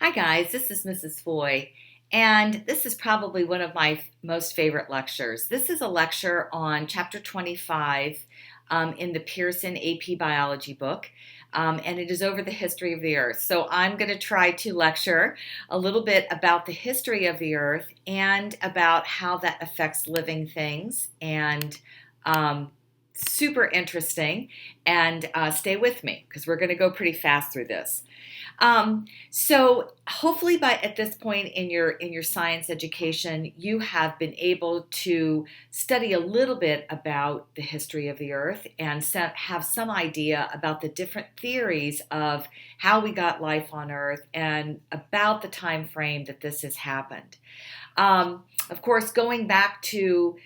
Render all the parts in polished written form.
Hi guys, this is Mrs. Foy, and this is probably one of my most favorite lectures. This is a lecture on chapter 25 in the Pearson AP Biology book, and it is over the history of the Earth. So I'm going to try to lecture a little bit about the history of the Earth and about how that affects living things, and super interesting. And stay with me because we're going to go pretty fast through this. So hopefully by at this point in your science education, you have been able to study a little bit about the history of the Earth and have some idea about the different theories of how we got life on Earth and about the time frame that this has happened. Of course, going back to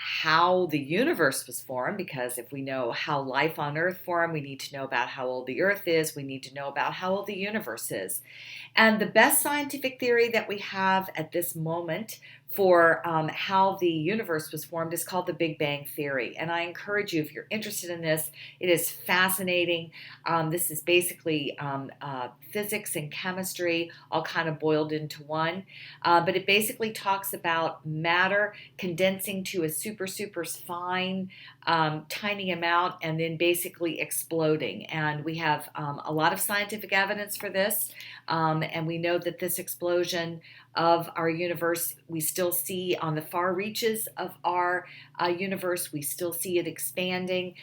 how the universe was formed, because if we know how life on Earth formed, we need to know about how old the Earth is, we need to know about how old the universe is. And the best scientific theory that we have at this moment for how the universe was formed is called the Big Bang Theory. And I encourage you, if you're interested in this, it is fascinating. This is basically physics and chemistry all kind of boiled into one. But it basically talks about matter condensing to a super fine, tiny amount and then basically exploding. And we have a lot of scientific evidence for this. And we know that this explosion of our universe, we still see on the far reaches of our universe, we still see it expanding.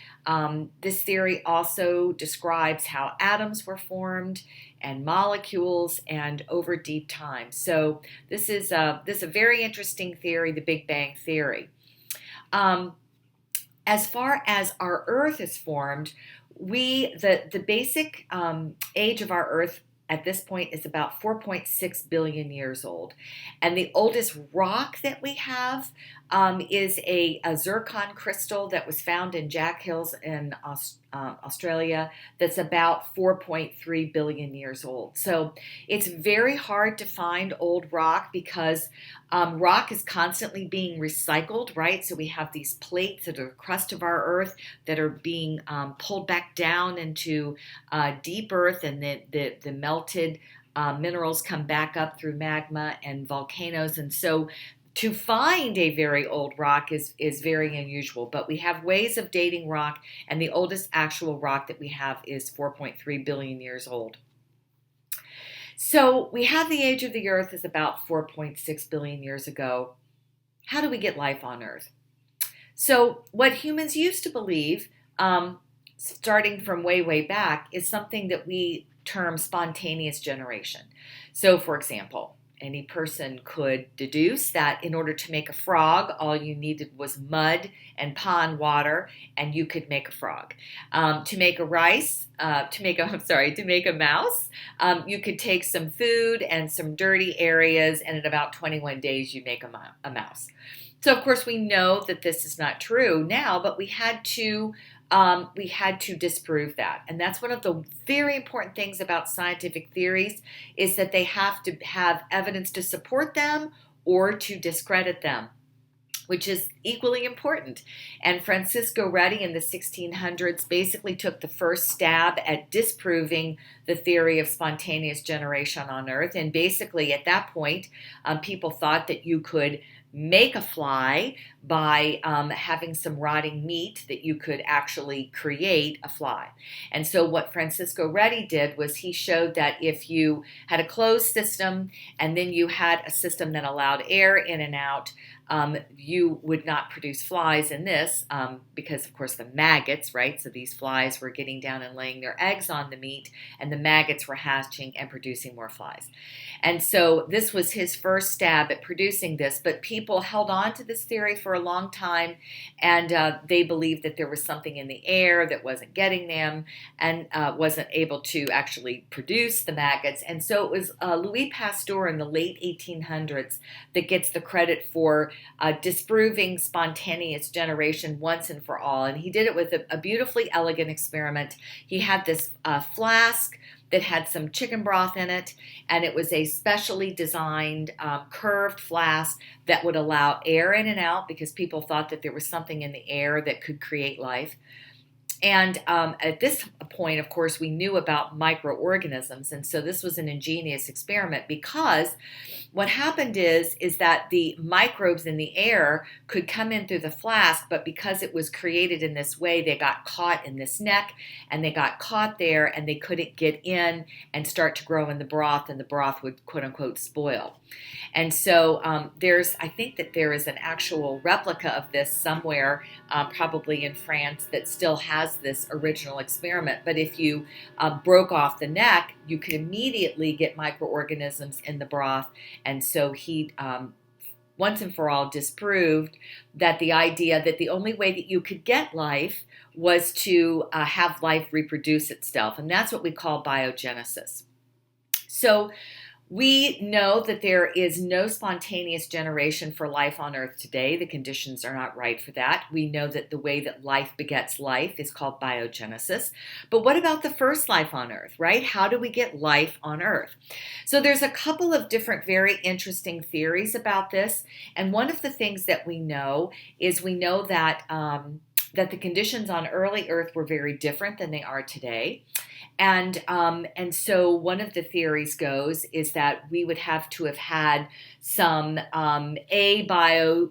This theory also describes how atoms were formed and molecules and over deep time. So this is a very interesting theory, the Big Bang Theory. As far as our Earth is formed, the basic age of our Earth at this point is about 4.6 billion years old. And the oldest rock that we have is a zircon crystal that was found in Jack Hills in Australia that's about 4.3 billion years old. So it's very hard to find old rock because rock is constantly being recycled, right? So we have these plates that are the crust of our Earth that are being pulled back down into deep Earth, and the melted minerals come back up through magma and volcanoes. And so to find a very old rock is very unusual, but we have ways of dating rock, and the oldest actual rock that we have is 4.3 billion years old. So we have the age of the Earth is about 4.6 billion years ago. How do we get life on Earth? So what humans used to believe, starting from way back, is something that we term spontaneous generation. So for example, any person could deduce that in order to make a frog, all you needed was mud and pond water, and you could make a frog. To make a mouse, you could take some food and some dirty areas, and in about 21 days, you make a mouse. So of course, we know that this is not true now, but we had to disprove that. And that's one of the very important things about scientific theories, is that they have to have evidence to support them or to discredit them, which is equally important. And Francisco Redi in the 1600s basically took the first stab at disproving the theory of spontaneous generation on Earth. And basically at that point, people thought that you could make a fly by having some rotting meat, that you could actually create a fly. And so what Francisco Redi did was he showed that if you had a closed system and then you had a system that allowed air in and out, you would not produce flies in this because, of course, the maggots, right? So these flies were getting down and laying their eggs on the meat, and the maggots were hatching and producing more flies. And so this was his first stab at producing this, but people held on to this theory for a long time, and they believed that there was something in the air that wasn't getting them and wasn't able to actually produce the maggots. And so it was Louis Pasteur in the late 1800s that gets the credit for disproving spontaneous generation once and for all. And he did it with a beautifully elegant experiment. He had this flask that had some chicken broth in it, and it was a specially designed curved flask that would allow air in and out because people thought that there was something in the air that could create life. At this point, of course, we knew about microorganisms, and so this was an ingenious experiment because what happened is that the microbes in the air could come in through the flask, but because it was created in this way, they got caught in this neck, and they got caught there, and they couldn't get in and start to grow in the broth, and the broth would quote unquote spoil. And so I think that there is an actual replica of this somewhere, probably in France, that still has this original experiment. But if you broke off the neck, you could immediately get microorganisms in the broth. And so he once and for all disproved that the idea that the only way that you could get life was to have life reproduce itself. And that's what we call biogenesis. So we know that there is no spontaneous generation for life on Earth today. The conditions are not right for that. We know that the way that life begets life is called biogenesis. But what about the first life on Earth, right? How do we get life on Earth? So there's a couple of different very interesting theories about this. And one of the things that we know is that the conditions on early Earth were very different than they are today. And so one of the theories goes is that we would have to have had some abiotic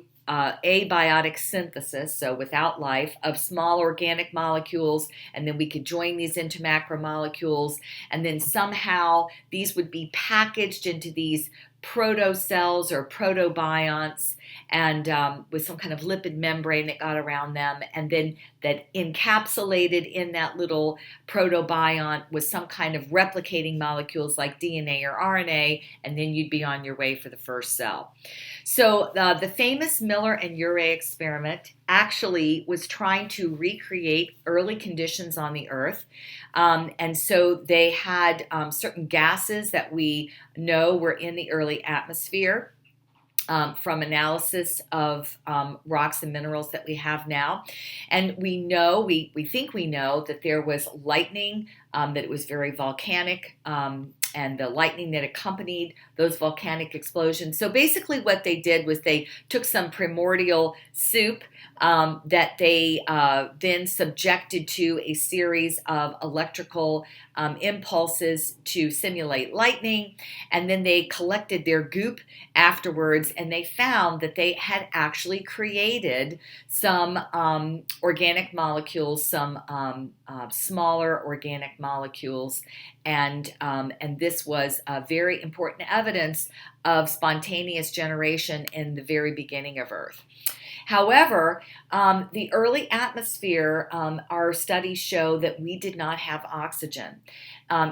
synthesis, so without life, of small organic molecules, and then we could join these into macromolecules, and then somehow these would be packaged into these protocells or protobionts, and with some kind of lipid membrane that got around them, and then that encapsulated in that little protobiont was some kind of replicating molecules like DNA or RNA, and then you'd be on your way for the first cell. So the famous Miller and Urey experiment actually was trying to recreate early conditions on the Earth. And so they had certain gases that we know were in the early atmosphere. From analysis of rocks and minerals that we have now. And we think we know that there was lightning, that it was very volcanic, and the lightning that accompanied those volcanic explosions. So basically what they did was they took some primordial soup that they then subjected to a series of electrical impulses to simulate lightning, and then they collected their goop afterwards, and they found that they had actually created some organic molecules, some smaller organic molecules, and this was very important evidence of spontaneous generation in the very beginning of Earth. However, the early atmosphere, our studies show that we did not have oxygen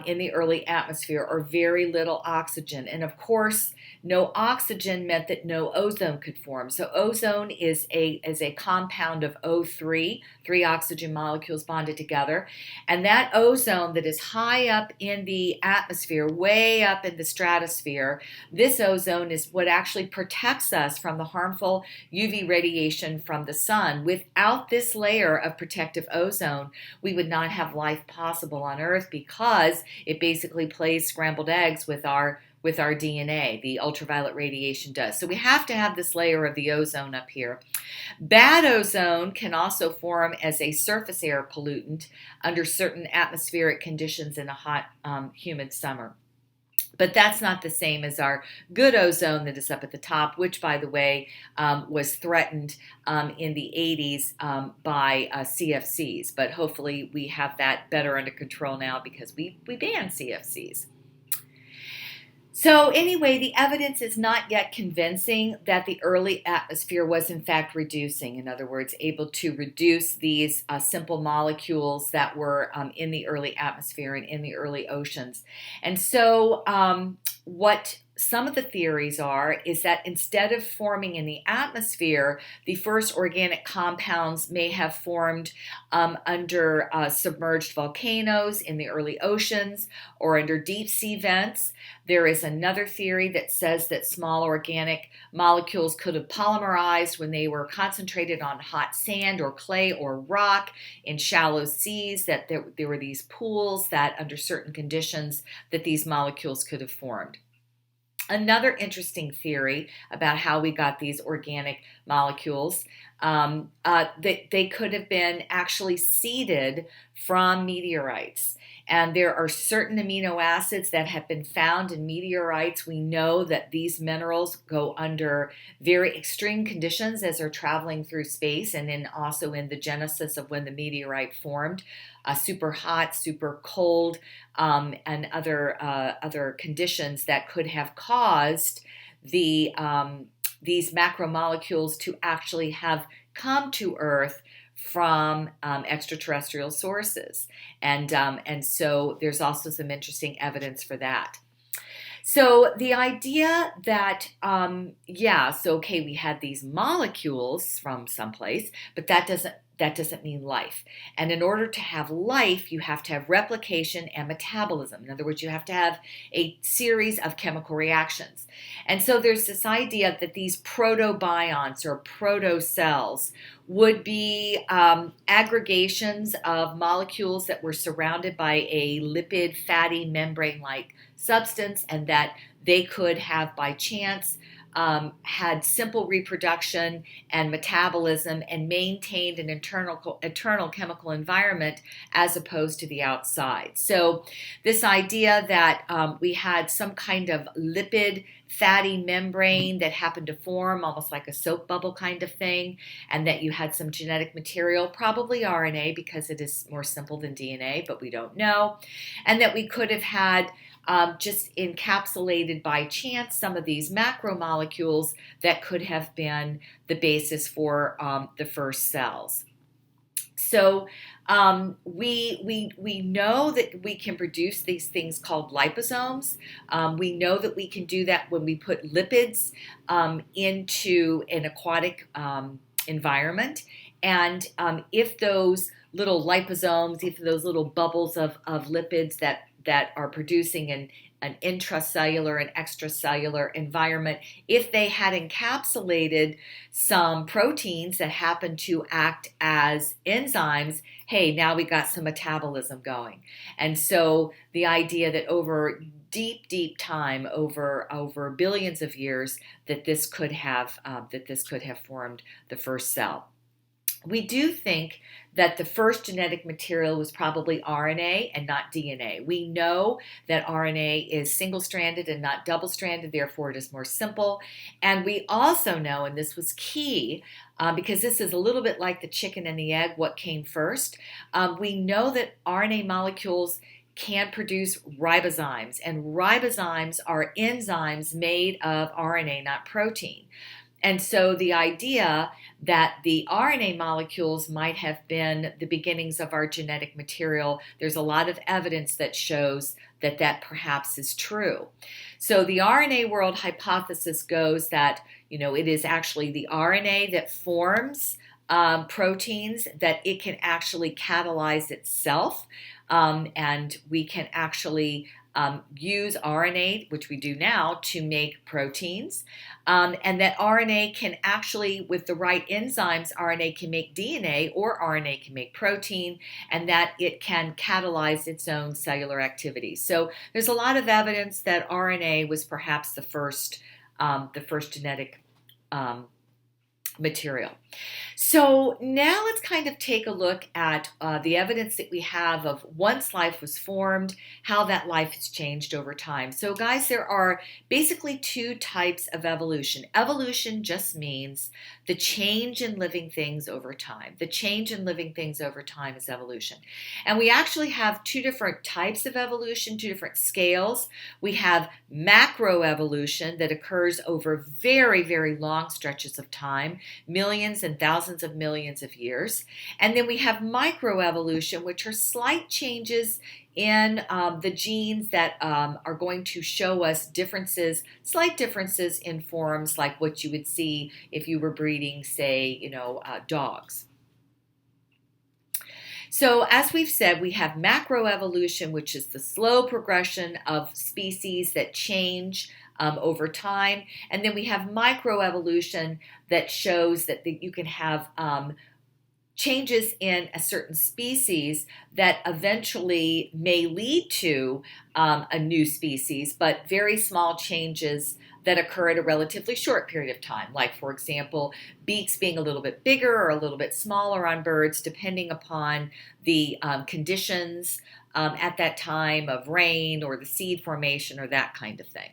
in the early atmosphere, or very little oxygen. And of course, no oxygen meant that no ozone could form. So ozone is a compound of O3, 3 oxygen molecules bonded together. And that ozone that is high up in the atmosphere, way up in the stratosphere, this ozone is what actually protects us from the harmful UV radiation from the sun. Without this layer of protective ozone, we would not have life possible on Earth, because it basically plays scrambled eggs with our DNA, the ultraviolet radiation does. So we have to have this layer of the ozone up here. Bad ozone can also form as a surface air pollutant under certain atmospheric conditions in a hot, humid summer. But that's not the same as our good ozone that is up at the top, which, by the way, was threatened in the 80s by CFCs. But hopefully we have that better under control now, because we banned CFCs. So anyway, the evidence is not yet convincing that the early atmosphere was in fact reducing. In other words, able to reduce these simple molecules that were in the early atmosphere and in the early oceans. And so what some of the theories are is that instead of forming in the atmosphere, the first organic compounds may have formed under submerged volcanoes in the early oceans, or under deep sea vents. There is another theory that says that small organic molecules could have polymerized when they were concentrated on hot sand or clay or rock in shallow seas, that there were these pools that under certain conditions that these molecules could have formed. Another interesting theory about how we got these organic molecules, that they could have been actually seeded from meteorites. And there are certain amino acids that have been found in meteorites. We know that these minerals go under very extreme conditions as they're traveling through space, and then also in the genesis of when the meteorite formed, super hot, super cold, and other conditions that could have caused these macromolecules to actually have come to Earth from extraterrestrial sources, and so there's also some interesting evidence for that. So the idea that okay, we had these molecules from someplace, but that doesn't mean life. And in order to have life, you have to have replication and metabolism. In other words, you have to have a series of chemical reactions. And so there's this idea that these protobionts or protocells would be aggregations of molecules that were surrounded by a lipid, fatty, membrane-like substance, and that they could have, by chance, had simple reproduction and metabolism and maintained an eternal chemical environment as opposed to the outside. So this idea that we had some kind of lipid fatty membrane that happened to form almost like a soap bubble kind of thing, and that you had some genetic material, probably RNA because it is more simple than DNA, but we don't know, and that we could have had just encapsulated by chance some of these macromolecules that could have been the basis for the first cells. So we know that we can produce these things called liposomes. We know that we can do that when we put lipids into an aquatic environment. And if those little liposomes, if those little bubbles of lipids that are producing an intracellular and extracellular environment, if they had encapsulated some proteins that happen to act as enzymes, hey, now we got some metabolism going. And so the idea that over deep time, over billions of years, that this could have formed the first cell. We do think that the first genetic material was probably RNA and not DNA. We know that RNA is single-stranded and not double-stranded, therefore it is more simple. And we also know, and this was key, because this is a little bit like the chicken and the egg, what came first, we know that RNA molecules can produce ribozymes, and ribozymes are enzymes made of RNA, not protein. And so the idea that the RNA molecules might have been the beginnings of our genetic material, there's a lot of evidence that shows that that perhaps is true. So the RNA World Hypothesis goes that, it is actually the RNA that forms proteins, that it can actually catalyze itself, and we can actually use RNA, which we do now, to make proteins, and that RNA can actually, with the right enzymes, RNA can make DNA or RNA can make protein, and that it can catalyze its own cellular activity. So there's a lot of evidence that RNA was perhaps the first genetic material. So now let's kind of take a look at the evidence that we have of once life was formed, how that life has changed over time. So guys, there are basically two types of evolution. Evolution just means the change in living things over time. The change in living things over time is evolution. And we actually have two different types of evolution, two different scales. We have macroevolution that occurs over very, very long stretches of time, millions and thousands of millions of years. And then we have microevolution, which are slight changes in the genes that are going to show us differences, slight differences in forms like what you would see if you were breeding, say, dogs. So as we've said, we have macroevolution, which is the slow progression of species that change over time. And then we have microevolution that shows that you can have changes in a certain species that eventually may lead to a new species, but very small changes that occur at a relatively short period of time. Like, for example, beaks being a little bit bigger or a little bit smaller on birds, depending upon the conditions at that time of rain or the seed formation or that kind of thing.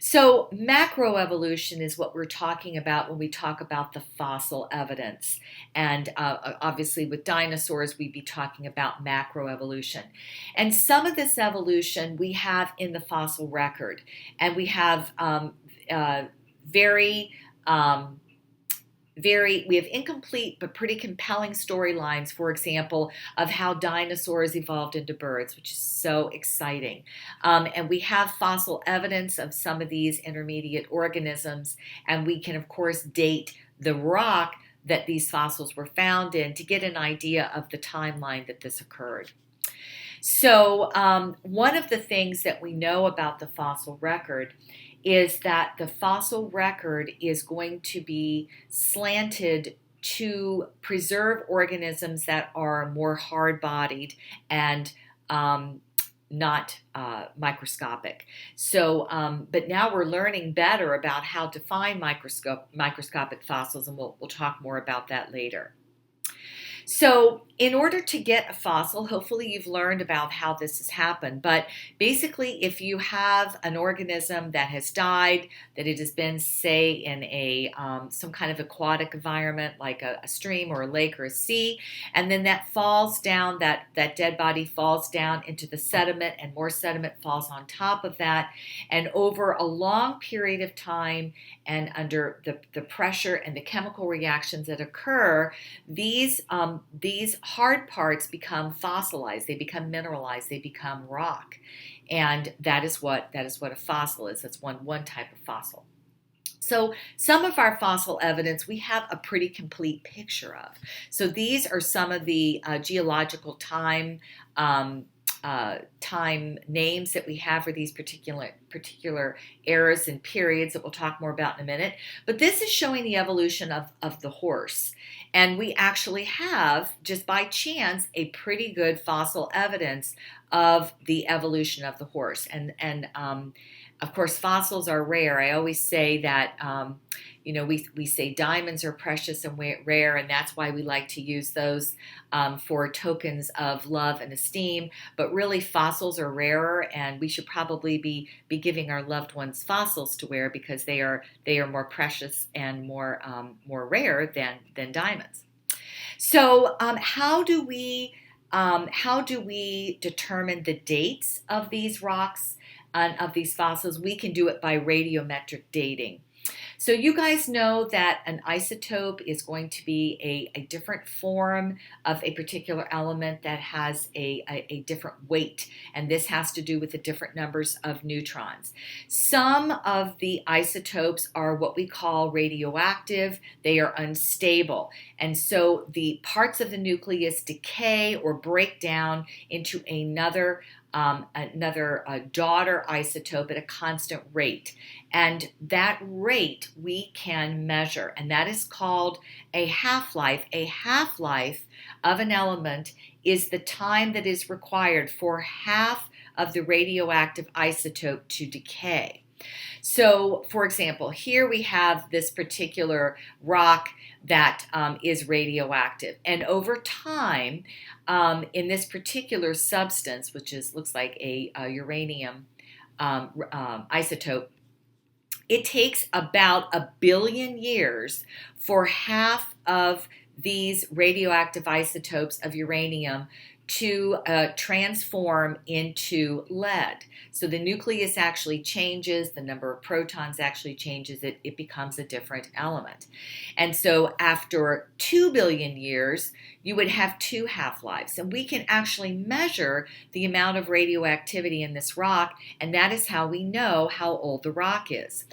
So macroevolution is what we're talking about when we talk about the fossil evidence. And obviously with dinosaurs, we'd be talking about macroevolution. And some of this evolution we have in the fossil record. And we have we have incomplete but pretty compelling storylines, for example, of how dinosaurs evolved into birds, which is so exciting. And we have fossil evidence of some of these intermediate organisms, and we can, of course, date the rock that these fossils were found in to get an idea of the timeline that this occurred. So one of the things that we know about the fossil record is that the fossil record is going to be slanted to preserve organisms that are more hard-bodied and not microscopic. So, but now we're learning better about how to find microscopic fossils, and we'll talk more about that later. So in order to get a fossil, hopefully you've learned about how this has happened, but basically if you have an organism that has died, that it has been, say, in a some kind of aquatic environment like a stream or a lake or a sea, and then that falls down, that dead body falls down into the sediment, and more sediment falls on top of that, and over a long period of time and under the pressure and the chemical reactions that occur, these hard parts become fossilized, they become mineralized, they become rock. And that is what a fossil is. That's one type of fossil. So some of our fossil evidence we have a pretty complete picture of. So these are some of the geological time names that we have for these particular eras and periods that we'll talk more about in a minute. But this is showing the evolution of the horse. And we actually have, just by chance, a pretty good fossil evidence of the evolution of the horse. And of course, fossils are rare. I always say that, we say diamonds are precious and rare, and that's why we like to use those for tokens of love and esteem. But really, fossils are rarer, and we should probably be giving our loved ones fossils to wear because they are more precious and more rare than diamonds. So, how do we determine the dates of these rocks and of these fossils? We can do it by radiometric dating. So you guys know that an isotope is going to be a different form of a particular element that has a different weight, and this has to do with the different numbers of neutrons. Some of the isotopes are what we call radioactive. They are unstable, and so the parts of the nucleus decay or break down into another daughter isotope at a constant rate. And that rate we can measure, and that is called a half-life. A half-life of an element is the time that is required for half of the radioactive isotope to decay. So, for example, here we have this particular rock that is radioactive, and over time, in this particular substance, which looks like a uranium isotope, it takes about 1 billion years for half of these radioactive isotopes of uranium to transform into lead. So the nucleus actually changes, the number of protons actually changes, it becomes a different element. And so after 2 billion years, you would have 2 half-lives. And we can actually measure the amount of radioactivity in this rock, and that is how we know how old the rock is.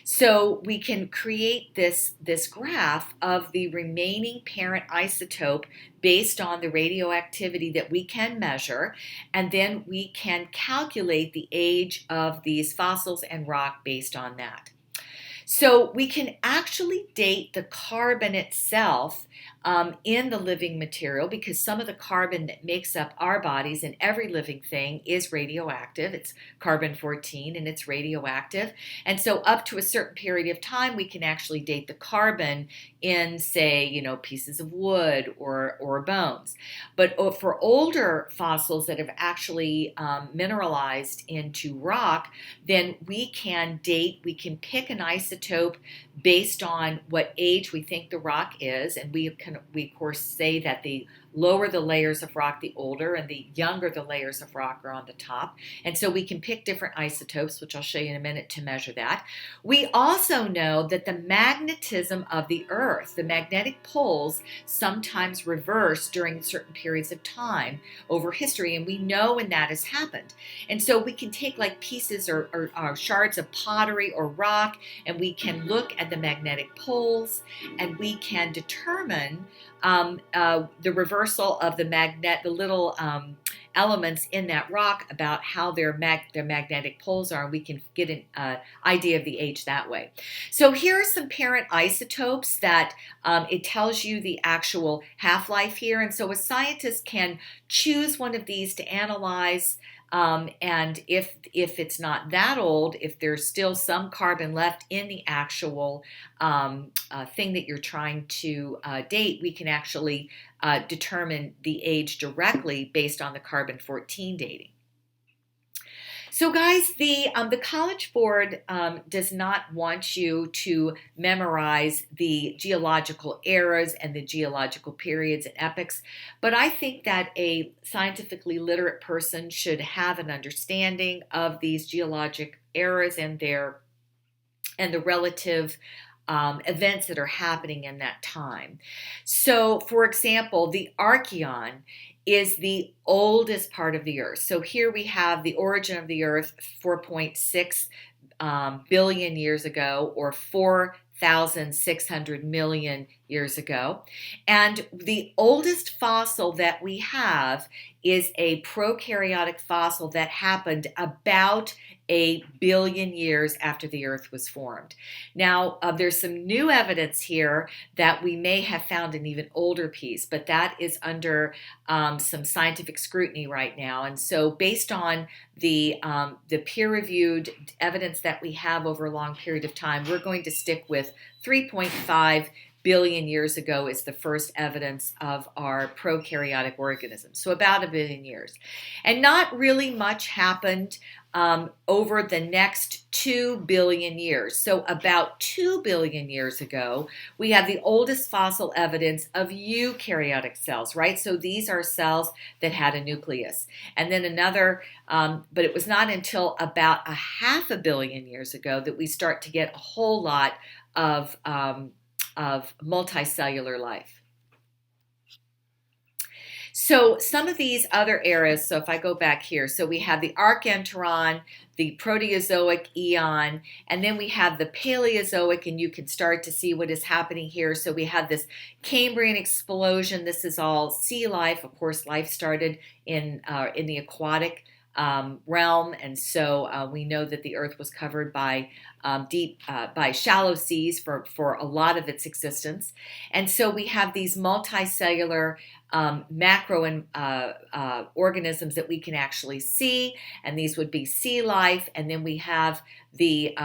So we can create this graph of the remaining parent isotope based on the radioactivity that we can measure, and then we can calculate the age of these fossils and rock based on that. So we can actually date the carbon itself in the living material, because some of the carbon that makes up our bodies and every living thing is radioactive. It's carbon-14 and it's radioactive. And so up to a certain period of time, we can actually date the carbon in, say, pieces of wood or bones. But for older fossils that have actually mineralized into rock, then we can pick an isotope based on what age we think the rock is, and we of course say that the lower the layers of rock, the older, and the younger the layers of rock are on the top. And so we can pick different isotopes, which I'll show you in a minute, to measure that. We also know that the magnetism of the Earth, the magnetic poles, sometimes reverse during certain periods of time over history, and we know when that has happened. And so we can take like pieces or shards of pottery or rock, and we can look at the magnetic poles, and we can determine the reversal of the little elements in that rock, about how their magnetic poles are. We can get an idea of the age that way. So here are some parent isotopes that it tells you the actual half-life here. And so a scientist can choose one of these to analyze. And if it's not that old, if there's still some carbon left in the actual thing that you're trying to date, we can actually determine the age directly based on the carbon-14 dating. So guys, the College Board does not want you to memorize the geological eras and the geological periods and epochs, but I think that a scientifically literate person should have an understanding of these geologic eras and the relative events that are happening in that time. So, for example, the Archean is the oldest part of the Earth. So here we have the origin of the Earth 4.6 billion years ago, or 4,600 million years ago. And the oldest fossil that we have is a prokaryotic fossil that happened about 1 billion years after the Earth was formed. Now, there's some new evidence here that we may have found an even older piece, but that is under some scientific scrutiny right now. And so based on the peer-reviewed evidence that we have over a long period of time, we're going to stick with 3.5 billion years ago is the first evidence of our prokaryotic organisms, so about 1 billion years. And not really much happened over the next 2 billion years. So about 2 billion years ago, we have the oldest fossil evidence of eukaryotic cells, right? So these are cells that had a nucleus. And then another, but it was not until about 500 million years ago that we start to get a whole lot of multicellular life. So some of these other eras, so if I go back here, so we have the Archenteron, the Proterozoic eon, and then we have the Paleozoic, and you can start to see what is happening here. So we have this Cambrian explosion. This is all sea life. Of course, life started in the aquatic realm, and so we know that the Earth was covered by by shallow seas for a lot of its existence. And so we have these multicellular macro organisms that we can actually see, and these would be sea life. And then we have the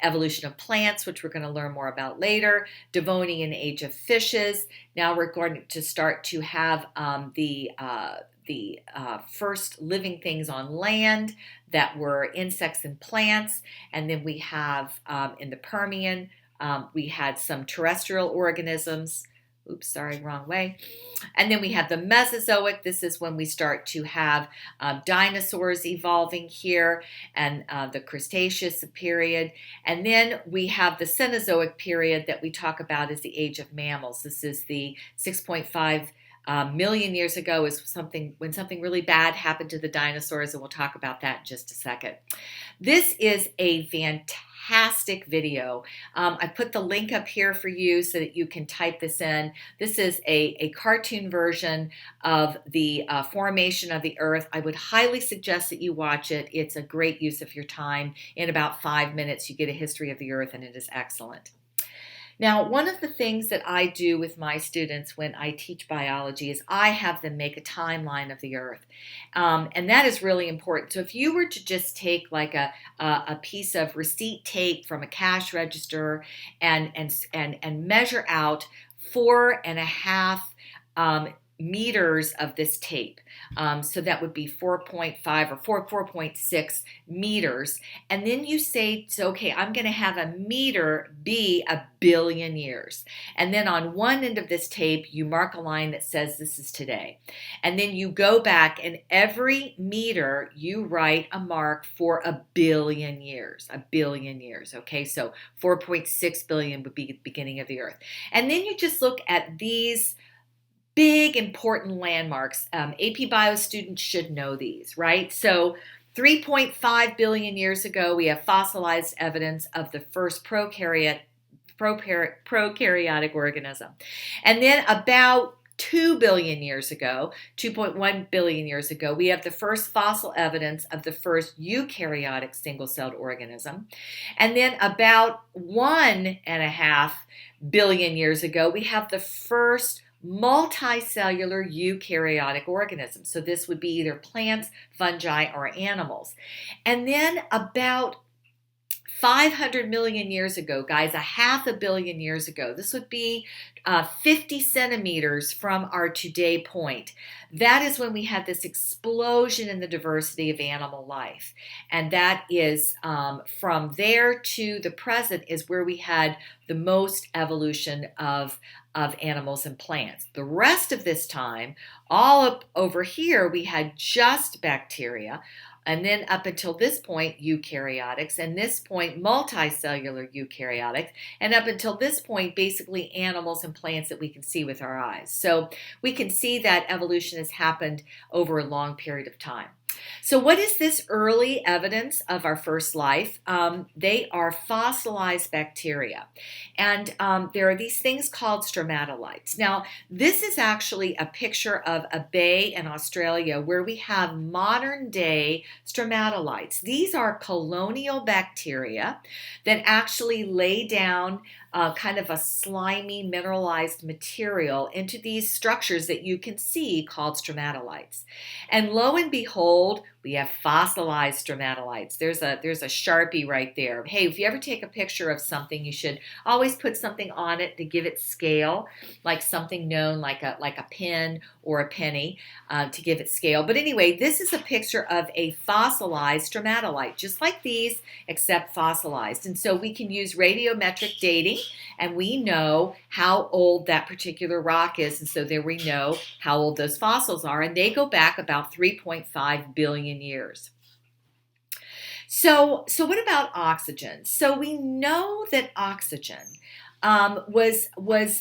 evolution of plants, which we're going to learn more about later, Devonian age of fishes. Now we're going to start to have the first living things on land that were insects and plants. And then we have in the Permian, we had some terrestrial organisms. Oops, sorry, wrong way. And then we have the Mesozoic. This is when we start to have dinosaurs evolving here, and the Cretaceous period. And then we have the Cenozoic period that we talk about as the age of mammals. This is the 6.5 million years ago, is when something really bad happened to the dinosaurs, and we'll talk about that in just a second. This is a fantastic video. I put the link up here for you so that you can type this in. This is a cartoon version of the formation of the Earth. I would highly suggest that you watch it. It's a great use of your time. In about 5 minutes, you get a history of the Earth, and it is excellent. Now, one of the things that I do with my students when I teach biology is I have them make a timeline of the Earth. And that is really important. So if you were to just take like a piece of receipt tape from a cash register and measure out 4.5 meters of this tape. So that would be 4.5 or 4.6 meters. And then you say, so, okay, I'm going to have a meter be 1,000,000,000 years. And then on one end of this tape, you mark a line that says this is today. And then you go back and every meter you write a mark for 1,000,000,000 years. 1,000,000,000 years. Okay, so 4.6 billion would be the beginning of the Earth. And then you just look at these big important landmarks. APBio students should know these, right? So 3.5 billion years ago, we have fossilized evidence of the first prokaryotic organism. And then about 2 billion years ago, 2.1 billion years ago, we have the first fossil evidence of the first eukaryotic single-celled organism. And then about 1.5 billion years ago, we have the first multicellular eukaryotic organisms. So this would be either plants, fungi, or animals. And then about 500 million years ago, guys, 500 million years ago, this would be 50 centimeters from our today point. That is when we had this explosion in the diversity of animal life. And that is from there to the present is where we had the most evolution of animals and plants. The rest of this time, all up over here, we had just bacteria. And then up until this point, eukaryotics, and this point, multicellular eukaryotics, and up until this point, basically animals and plants that we can see with our eyes. So we can see that evolution has happened over a long period of time. So what is this early evidence of our first life? They are fossilized bacteria. And there are these things called stromatolites. Now, this is actually a picture of a bay in Australia where we have modern day stromatolites. These are colonial bacteria that actually lay down kind of a slimy mineralized material into these structures that you can see called stromatolites. And lo and behold, we have fossilized stromatolites. There's a Sharpie right there. Hey, if you ever take a picture of something, you should always put something on it to give it scale, like something known like a pin or a penny to give it scale. But anyway, this is a picture of a fossilized stromatolite, just like these, except fossilized. And so we can use radiometric dating, and we know how old that particular rock is. And so there we know how old those fossils are. And they go back about 3.5 billion years. So what about oxygen? So we know that oxygen was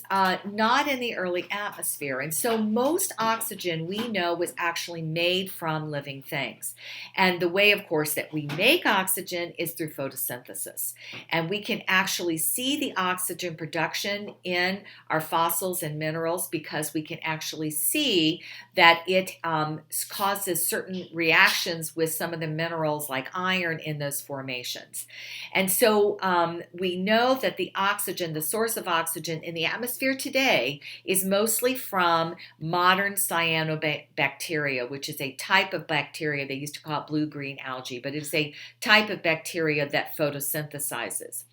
not in the early atmosphere. And so most oxygen we know was actually made from living things. And the way, of course, that we make oxygen is through photosynthesis. And we can actually see the oxygen production in our fossils and minerals because we can actually see that it causes certain reactions with some of the minerals like iron in those formations. And so we know that the oxygen, the source of oxygen in the atmosphere today is mostly from modern cyanobacteria, which is a type of bacteria. They used to call it blue-green algae, but it's a type of bacteria that photosynthesizes.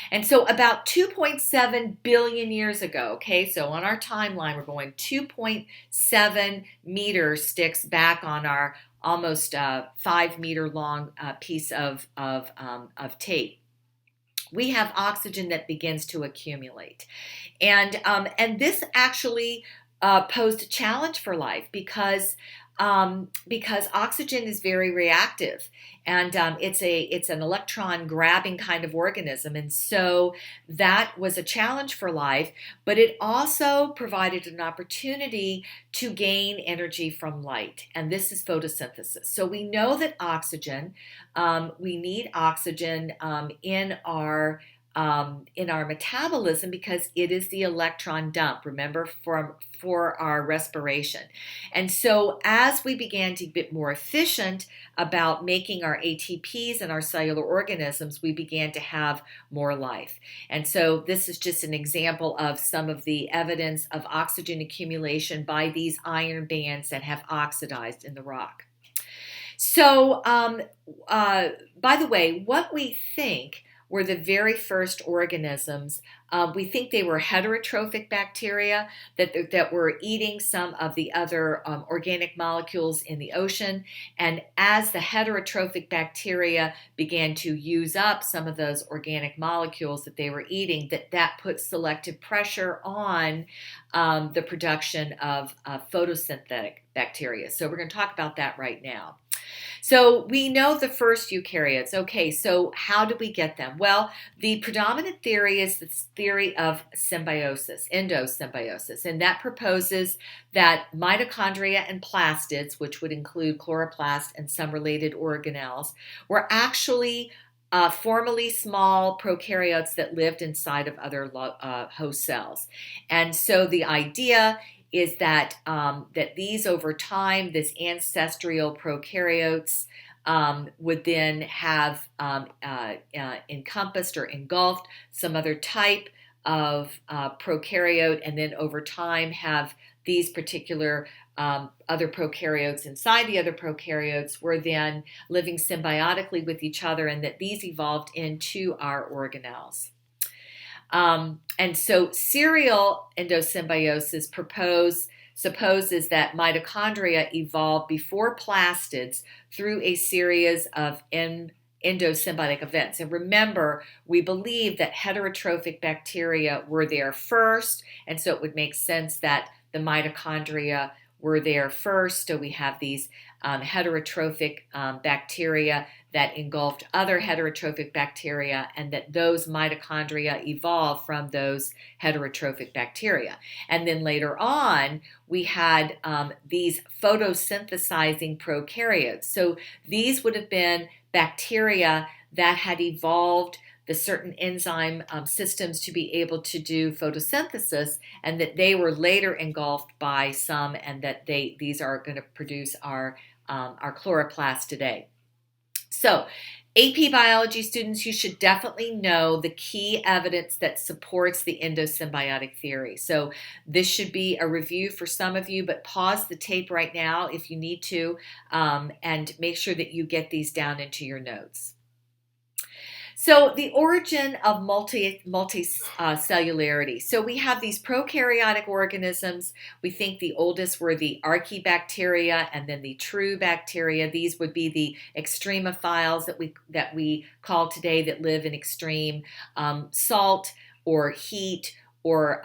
And so about 2.7 billion years ago, okay, so on our timeline, we're going 2.7 meters sticks back on our almost 5 meter long piece of tape. We have oxygen that begins to accumulate. And this actually posed a challenge for life because oxygen is very reactive, and it's an electron grabbing kind of organism, and so that was a challenge for life, but it also provided an opportunity to gain energy from light, and this is photosynthesis. So we know that oxygen, we need oxygen in our in our metabolism because it is the electron dump, remember, for our respiration. And so as we began to get more efficient about making our ATPs in our cellular organisms, we began to have more life. And so this is just an example of some of the evidence of oxygen accumulation by these iron bands that have oxidized in the rock. So, by the way, what we think were the very first organisms. We think they were heterotrophic bacteria that were eating some of the other organic molecules in the ocean. And as the heterotrophic bacteria began to use up some of those organic molecules that they were eating, that put selective pressure on the production of photosynthetic bacteria. So we're going to talk about that right now. So we know the first eukaryotes. Okay, so how do we get them? Well, the predominant theory is the theory of symbiosis, endosymbiosis, and that proposes that mitochondria and plastids, which would include chloroplasts and some related organelles, were actually formerly small prokaryotes that lived inside of other host cells. And so the idea is that these over time, this ancestral prokaryotes would then have encompassed or engulfed some other type of prokaryote, and then over time have these particular other prokaryotes inside the other prokaryotes were then living symbiotically with each other, and that these evolved into our organelles. And so serial endosymbiosis supposes that mitochondria evolved before plastids through a series of endosymbiotic events. And remember, we believe that heterotrophic bacteria were there first, and so it would make sense that the mitochondria were there first. So we have these heterotrophic bacteria that engulfed other heterotrophic bacteria, and that those mitochondria evolved from those heterotrophic bacteria. And then later on, we had these photosynthesizing prokaryotes. So these would have been bacteria that had evolved the certain enzyme systems to be able to do photosynthesis, and that they were later engulfed by some, and that these are going to produce our chloroplasts today. So, AP Biology students, you should definitely know the key evidence that supports the endosymbiotic theory. So this should be a review for some of you, but pause the tape right now if you need to, and make sure that you get these down into your notes. So the origin of multicellularity. So we have these prokaryotic organisms. We think the oldest were the archaebacteria and then the true bacteria. These would be the extremophiles that we call today, that live in extreme salt or heat or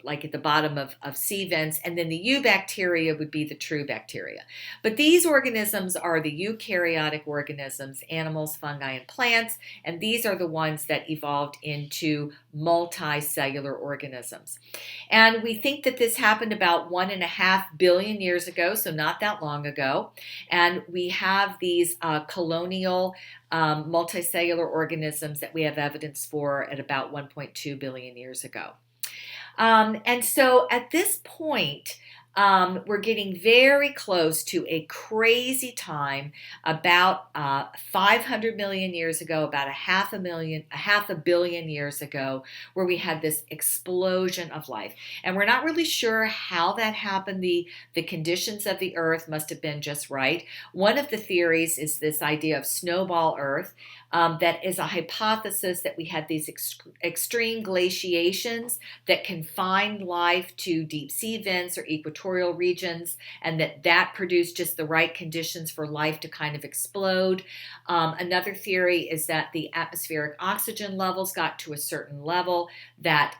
like at the bottom of sea vents, and then the eubacteria would be the true bacteria. But these organisms are the eukaryotic organisms, animals, fungi, and plants, and these are the ones that evolved into multicellular organisms. And we think that this happened about 1.5 billion years ago, so not that long ago, and we have these colonial multicellular organisms that we have evidence for at about 1.2 billion years ago. And so at this point, we're getting very close to a crazy time about 500 million years ago, about a half a billion years ago, where we had this explosion of life. And we're not really sure how that happened. The conditions of the Earth must have been just right. One of the theories is this idea of snowball Earth. That is a hypothesis that we had these extreme glaciations that confined life to deep sea vents or equatorial regions, and that produced just the right conditions for life to kind of explode. Another theory is that the atmospheric oxygen levels got to a certain level, that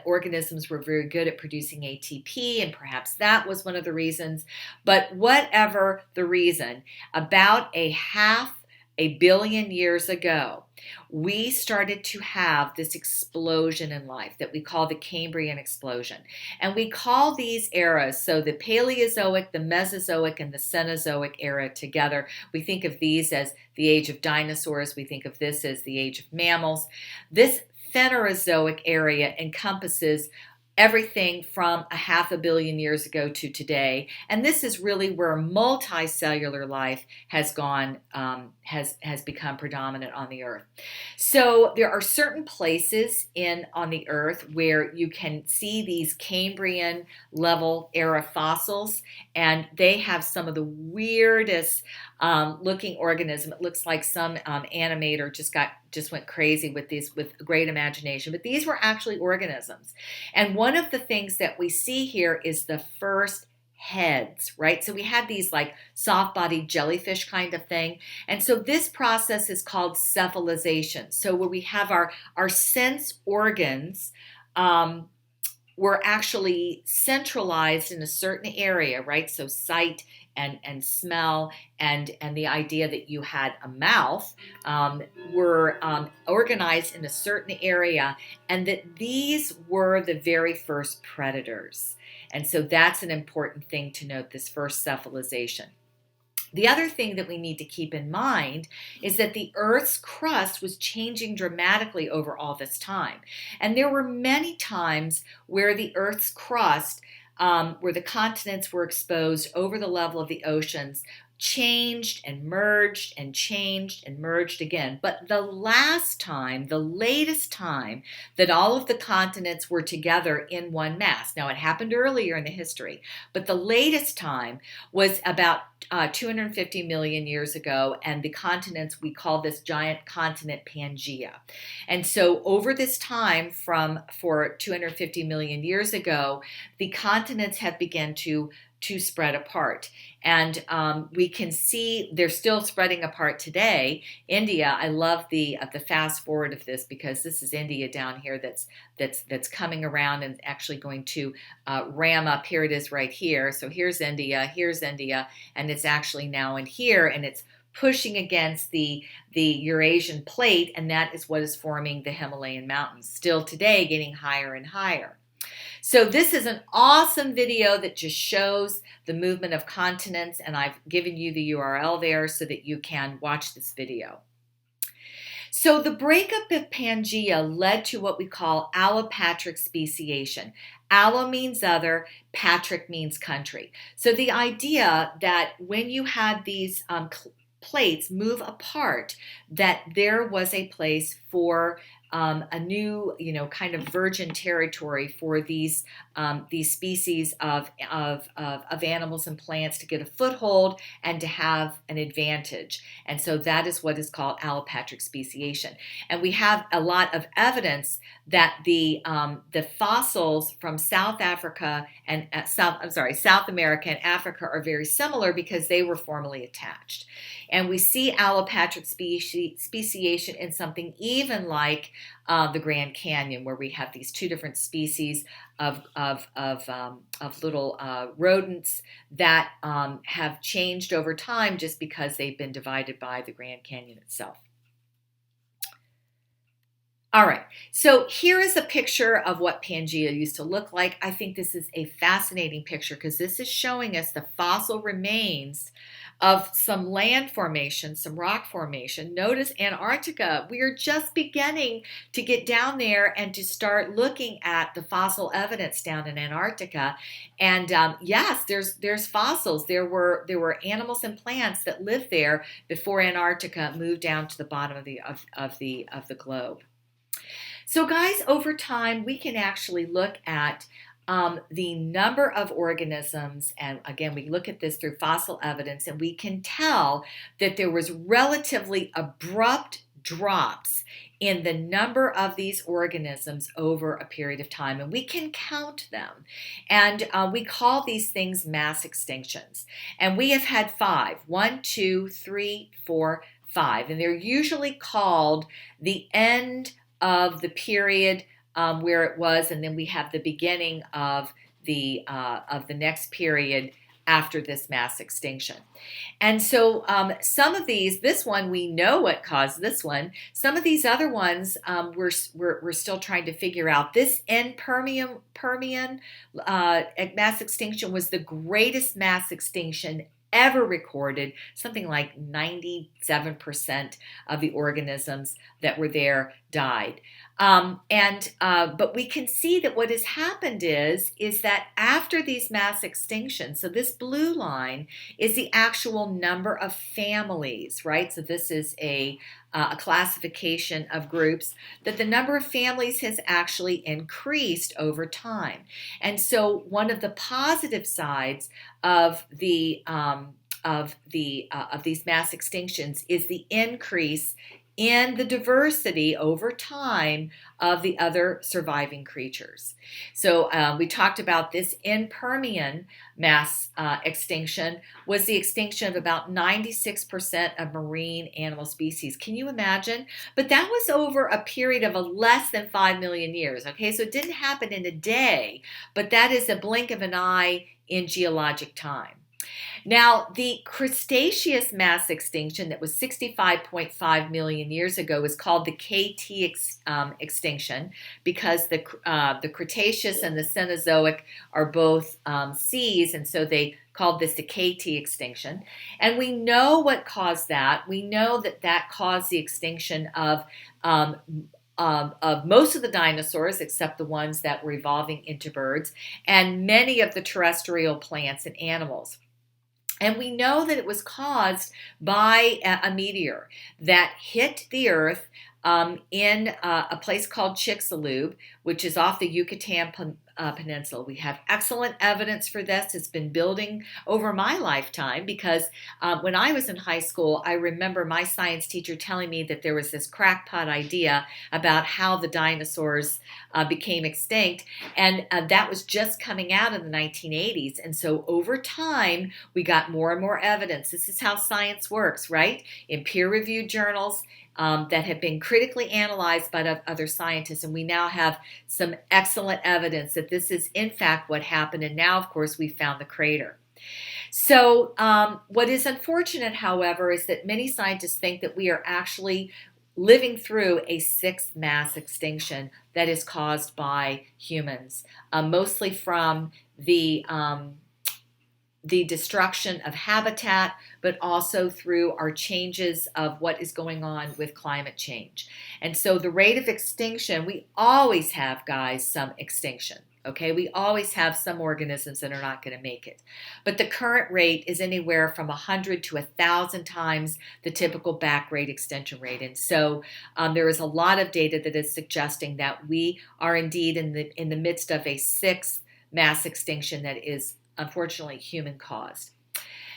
organisms were very good at producing ATP, and perhaps that was one of the reasons. But whatever the reason, about a half 1 billion years ago, we started to have this explosion in life that we call the Cambrian explosion. And we call these eras, so the Paleozoic, the Mesozoic, and the Cenozoic era together. We think of these as the age of dinosaurs. We think of this as the age of mammals. This Phanerozoic area encompasses everything from 500 million years ago to today, and this is really where multicellular life has gone, has become predominant on the Earth. So there are certain places on the Earth where you can see these Cambrian level era fossils, and they have some of the weirdest looking organism. It looks like some animator just went crazy with these with great imagination, but these were actually organisms. And one of the things that we see here is the first heads, right? So we had these like soft-bodied jellyfish kind of thing. And so this process is called cephalization. So where we have our sense organs were actually centralized in a certain area, right? So sight and smell and the idea that you had a mouth were organized in a certain area, and that these were the very first predators. And so that's an important thing to note, this first cephalization. The other thing that we need to keep in mind is that the Earth's crust was changing dramatically over all this time. And there were many times where the Earth's crust, where the continents were exposed over the level of the oceans, changed and merged and changed and merged again. But the latest time that all of the continents were together in one mass, now it happened earlier in the history, but the latest time was about 250 million years ago, and the continents, we call this giant continent Pangaea. And so over this time for 250 million years ago, the continents have begun to spread apart. And we can see they're still spreading apart today. India, I love the fast forward of this, because this is India down here that's coming around and actually going to ram up. Here it is right here. So here's India, and it's actually now in here, and it's pushing against the Eurasian plate, and that is what is forming the Himalayan mountains, still today getting higher and higher. So this is an awesome video that just shows the movement of continents, and I've given you the URL there so that you can watch this video. So the breakup of Pangaea led to what we call allopatric speciation. Allo means other, patric means country. So the idea that when you had these plates move apart, that there was a place for a new, kind of virgin territory for these species of animals and plants to get a foothold and to have an advantage. And so that is what is called allopatric speciation. And we have a lot of evidence that the fossils from South Africa and South America and Africa are very similar because they were formerly attached. And we see allopatric speciation in something even like the Grand Canyon, where we have these two different species of little rodents that have changed over time just because they've been divided by the Grand Canyon itself. All right, so here is a picture of what Pangaea used to look like. I think this is a fascinating picture because this is showing us the fossil remains of some land formation, some rock formation. Notice Antarctica. We are just beginning to get down there and to start looking at the fossil evidence down in Antarctica. And yes, there's fossils. There were animals and plants that lived there before Antarctica moved down to the bottom of the globe. So guys, over time, we can actually look at the number of organisms, and again, we look at this through fossil evidence, and we can tell that there was relatively abrupt drops in the number of these organisms over a period of time, and we can count them. And we call these things mass extinctions. And we have had 5. 1, 2, 3, 4, 5. And they're usually called the end of the period where it was, and then we have the beginning of the next period after this mass extinction. And so some of these, this one, we know what caused this one. Some of these other ones, we're still trying to figure out. This end Permian mass extinction was the greatest mass extinction ever recorded. Something like 97% of the organisms that were there died. But we can see that what has happened is that after these mass extinctions, so this blue line is the actual number of families, right? So this is a classification of groups, that the number of families has actually increased over time. And so one of the positive sides of these mass extinctions is the increase in the diversity over time of the other surviving creatures. So we talked about this end Permian mass extinction was the extinction of about 96% of marine animal species. Can you imagine? But that was over a period of less than 5 million years. Okay, so it didn't happen in a day, but that is a blink of an eye in geologic time. Now, the Cretaceous mass extinction that was 65.5 million years ago is called the KT extinction, because the Cretaceous and the Cenozoic are both seas, and so they called this the KT extinction. And we know what caused that. We know that caused the extinction of most of the dinosaurs, except the ones that were evolving into birds, and many of the terrestrial plants and animals. And we know that it was caused by a meteor that hit the Earth in a place called Chicxulub, which is off the Yucatan Peninsula. We have excellent evidence for this. It's been building over my lifetime, because when I was in high school, I remember my science teacher telling me that there was this crackpot idea about how the dinosaurs became extinct, and that was just coming out in the 1980s. And so over time, we got more and more evidence. This is how science works, right? In peer-reviewed journals, that have been critically analyzed by other scientists, and we now have some excellent evidence that this is in fact what happened, and now of course we found the crater. So what is unfortunate, however, is that many scientists think that we are actually living through a sixth mass extinction that is caused by humans, mostly from the destruction of habitat, but also through our changes of what is going on with climate change. And so the rate of extinction, we always have, guys, some extinction. Okay, we always have some organisms that are not going to make it. But the current rate is anywhere from 100 to 1,000 times the typical back rate extinction rate. And so there is a lot of data that is suggesting that we are indeed in the midst of a sixth mass extinction that is unfortunately human caused.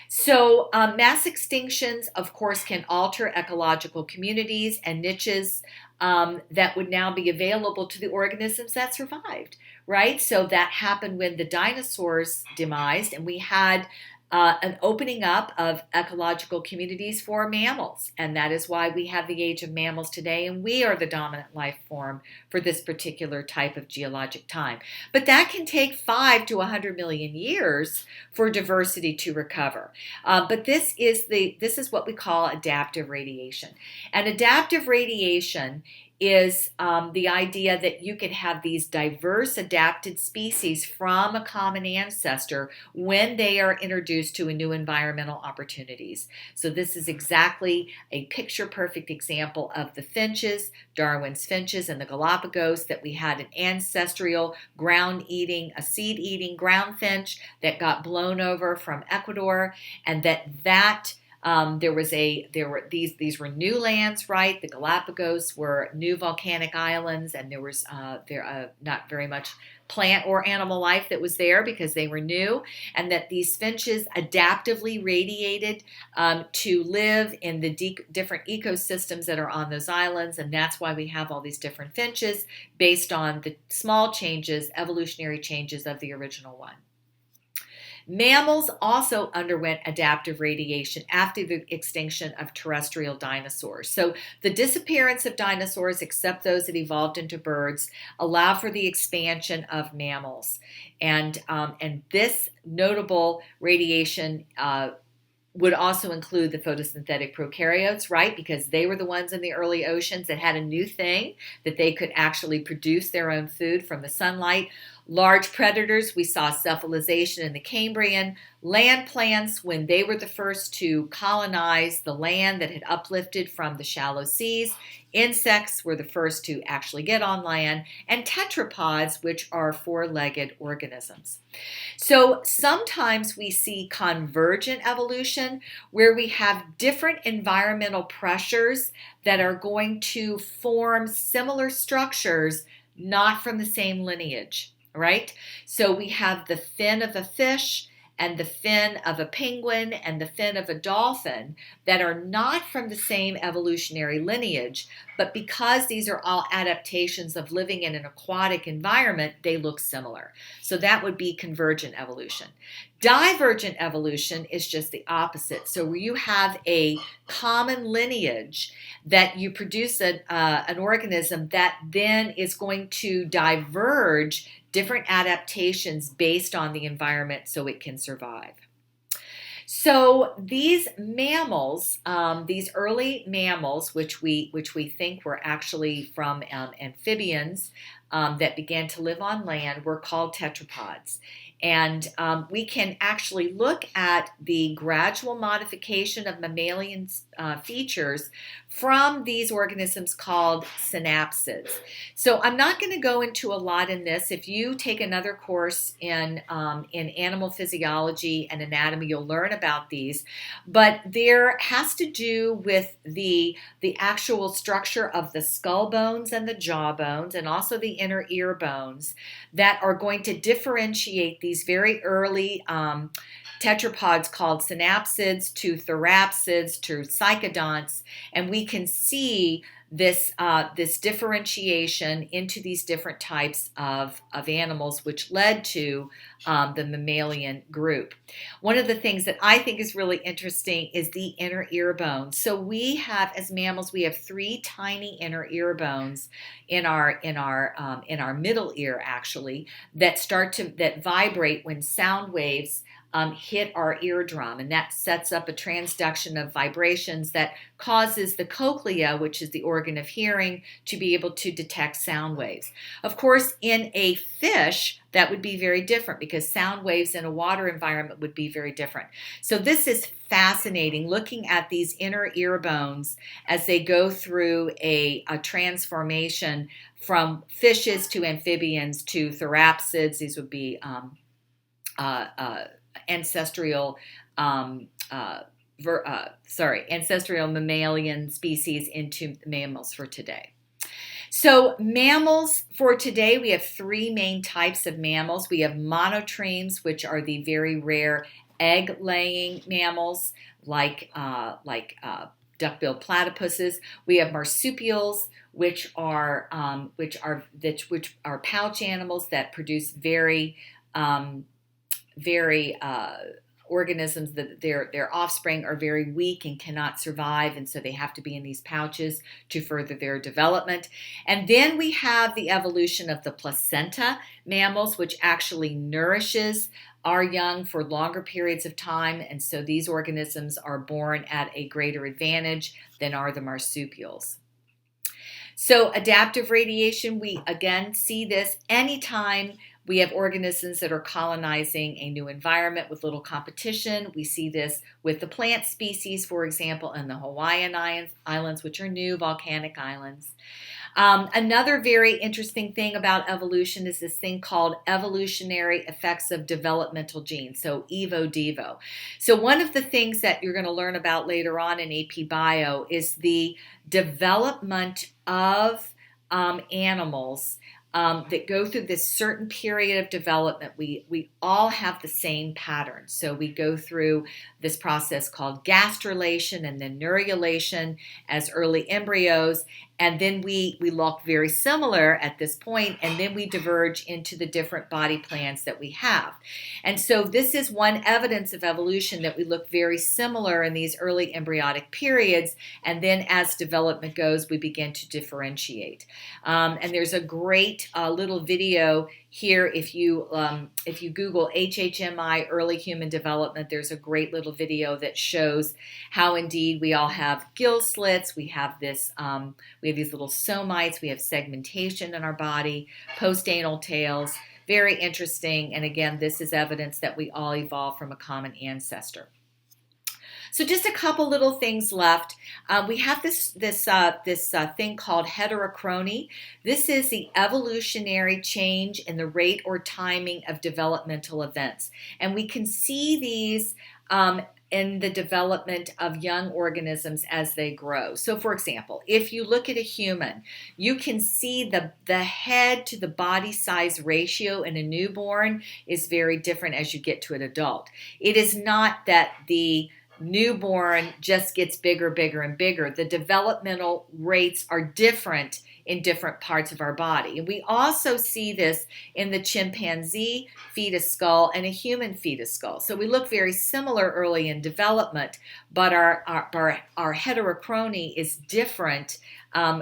So mass extinctions, of course, can alter ecological communities and niches that would now be available to the organisms that survived, right? So that happened when the dinosaurs demised, and we had an opening up of ecological communities for mammals. And that is why we have the age of mammals today, and we are the dominant life form for this particular type of geologic time. But that can take 5 to 100 million years for diversity to recover. But this is what we call adaptive radiation. And adaptive radiation is the idea that you can have these diverse adapted species from a common ancestor when they are introduced to a new environmental opportunities. So this is exactly a picture-perfect example of the finches, Darwin's finches in the Galapagos, that we had an ancestral ground-eating, a seed-eating ground finch that got blown over from Ecuador, and there were these were new lands, right? The Galapagos were new volcanic islands, and there was not very much plant or animal life that was there because they were new, and that these finches adaptively radiated to live in the different ecosystems that are on those islands, and that's why we have all these different finches based on the small changes, evolutionary changes of the original one. Mammals also underwent adaptive radiation after the extinction of terrestrial dinosaurs. So the disappearance of dinosaurs, except those that evolved into birds, allowed for the expansion of mammals. And this notable radiation would also include the photosynthetic prokaryotes, right? Because they were the ones in the early oceans that had a new thing that they could actually produce their own food from the sunlight. Large predators, we saw cephalization in the Cambrian. Land plants, when they were the first to colonize the land that had uplifted from the shallow seas. Insects were the first to actually get on land. And tetrapods, which are four-legged organisms. So sometimes we see convergent evolution where we have different environmental pressures that are going to form similar structures, not from the same lineage. Right? So we have the fin of a fish and the fin of a penguin and the fin of a dolphin that are not from the same evolutionary lineage, but because these are all adaptations of living in an aquatic environment, they look similar. So that would be convergent evolution. Divergent evolution is just the opposite. So where you have a common lineage that you produce an organism that then is going to diverge different adaptations based on the environment so it can survive. So these mammals, these early mammals, which we think were actually from amphibians that began to live on land, were called tetrapods. And we can actually look at the gradual modification of mammalian features from these organisms called synapsids. So I'm not going to go into a lot in this. If you take another course in animal physiology and anatomy, you'll learn about these. But there has to do with the actual structure of the skull bones and the jaw bones and also the inner ear bones that are going to differentiate these very early tetrapods called synapsids to therapsids to cycadonts, and we can see this differentiation into these different types of animals, which led to the mammalian group. One of the things that I think is really interesting is the inner ear bones. So we have, as mammals, we have three tiny inner ear bones in our middle ear, actually, that vibrate when sound waves hit our eardrum, and that sets up a transduction of vibrations that causes the cochlea, which is the organ of hearing, to be able to detect sound waves. Of course, in a fish, that would be very different because sound waves in a water environment would be very different. So this is fascinating, looking at these inner ear bones as they go through a transformation from fishes to amphibians to therapsids. These would be ancestral mammalian species into mammals for today. So mammals for today, we have three main types of mammals. We have monotremes, which are the very rare egg-laying mammals, like duck-billed platypuses. We have marsupials, which are pouch animals that produce very organisms that their offspring are very weak and cannot survive, and so they have to be in these pouches to further their development. And then we have the evolution of the placenta mammals, which actually nourishes our young for longer periods of time, and so these organisms are born at a greater advantage than are the marsupials. So adaptive radiation, we again see this anytime we have organisms that are colonizing a new environment with little competition. We see this with the plant species, for example, in the Hawaiian Islands, which are new volcanic islands. Another very interesting thing about evolution is this thing called evolutionary effects of developmental genes, so EVO-DEVO. So one of the things that you're going to learn about later on in APBio is the development of animals that go through this certain period of development. We all have the same pattern. So we go through this process called gastrulation and then neurulation as early embryos. And then we look very similar at this point, and then we diverge into the different body plans that we have. And so this is one evidence of evolution, that we look very similar in these early embryonic periods, and then as development goes, we begin to differentiate. And there's a great little video here. If you Google HHMI early human development, there's a great little video that shows how indeed we all have gill slits. We have this we have these little somites. We have segmentation in our body, postanal tails. Very interesting. And again, this is evidence that we all evolved from a common ancestor. So just a couple little things left. We have this thing called heterochrony. This is the evolutionary change in the rate or timing of developmental events. And we can see these in the development of young organisms as they grow. So for example, if you look at a human, you can see the head to the body size ratio in a newborn is very different as you get to an adult. It is not that the newborn just gets bigger, bigger, and bigger. The developmental rates are different in different parts of our body. And we also see this in the chimpanzee fetus skull and a human fetus skull. So we look very similar early in development, but our heterochrony is different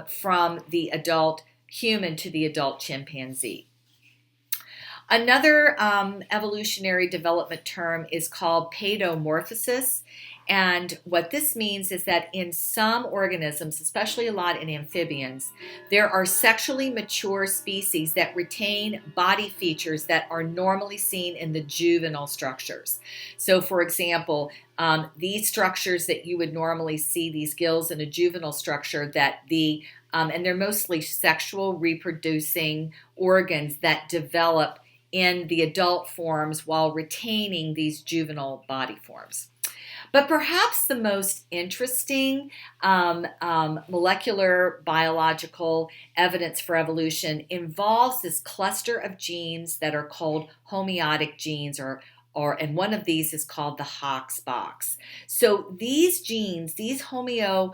from the adult human to the adult chimpanzee. Another evolutionary development term is called paedomorphosis. And what this means is that in some organisms, especially a lot in amphibians, there are sexually mature species that retain body features that are normally seen in the juvenile structures. So for example, these structures that you would normally see, these gills in a juvenile structure, that and they're mostly sexual reproducing organs that develop in the adult forms while retaining these juvenile body forms. But perhaps the most interesting molecular biological evidence for evolution involves this cluster of genes that are called homeotic genes, and one of these is called the Hox box. So these genes, these homeo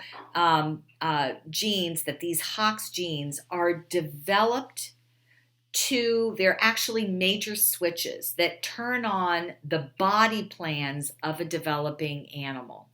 genes, these Hox genes are developed they're actually major switches that turn on the body plans of a developing animal.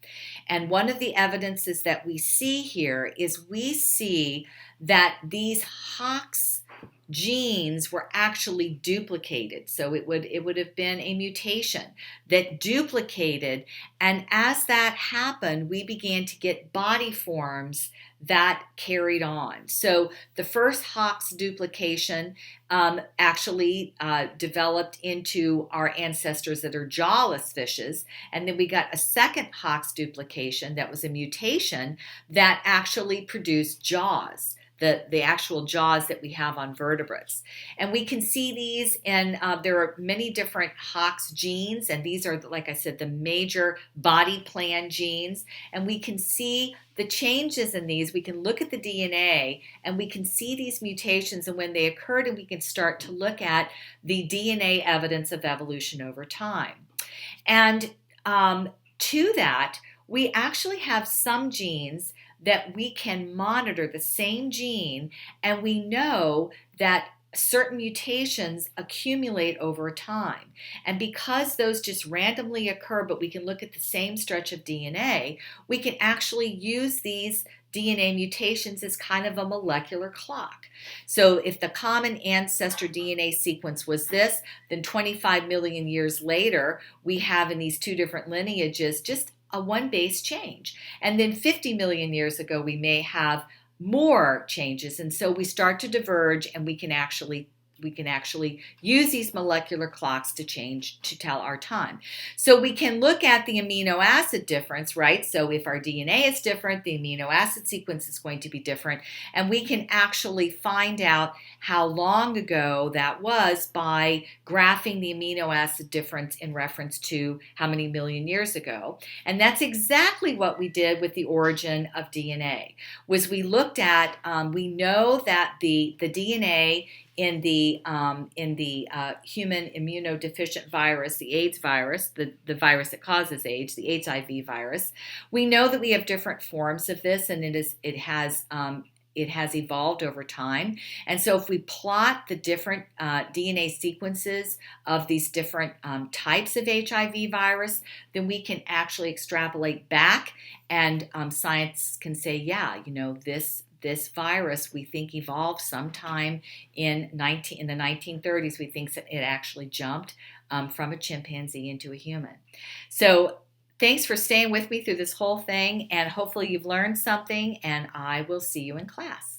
And one of the evidences that we see here is we see that these Hox genes were actually duplicated. So it would have been a mutation that duplicated, and as that happened, we began to get body forms that carried on. So the first Hox duplication actually developed into our ancestors that are jawless fishes, and then we got a second Hox duplication that was a mutation that actually produced jaws. The actual jaws that we have on vertebrates. And we can see these, and there are many different Hox genes, and these are, like I said, the major body plan genes. And we can see the changes in these. We can look at the DNA, and we can see these mutations and when they occurred, and we can start to look at the DNA evidence of evolution over time. And to that, we actually have some genes that we can monitor, the same gene, and we know that certain mutations accumulate over time. And because those just randomly occur, but we can look at the same stretch of DNA, we can actually use these DNA mutations as kind of a molecular clock. So if the common ancestor DNA sequence was this, then 25 million years later, we have in these two different lineages just a one base change. And then 50 million years ago, we may have more changes. And so we start to diverge, and we can actually use these molecular clocks to tell our time. So we can look at the amino acid difference, right? So if our DNA is different, the amino acid sequence is going to be different. And we can actually find out how long ago that was by graphing the amino acid difference in reference to how many million years ago. And that's exactly what we did with the origin of DNA, was we looked at, we know that the DNA in the human immunodeficient virus, the AIDS virus, the virus that causes AIDS, the HIV virus. We know that we have different forms of this, and it has evolved over time. And so if we plot the different DNA sequences of these different types of HIV virus, then we can actually extrapolate back, and science can say, yeah, this virus we think evolved sometime in the 1930s. We think that it actually jumped from a chimpanzee into a human. So thanks for staying with me through this whole thing, and hopefully you've learned something, and I will see you in class.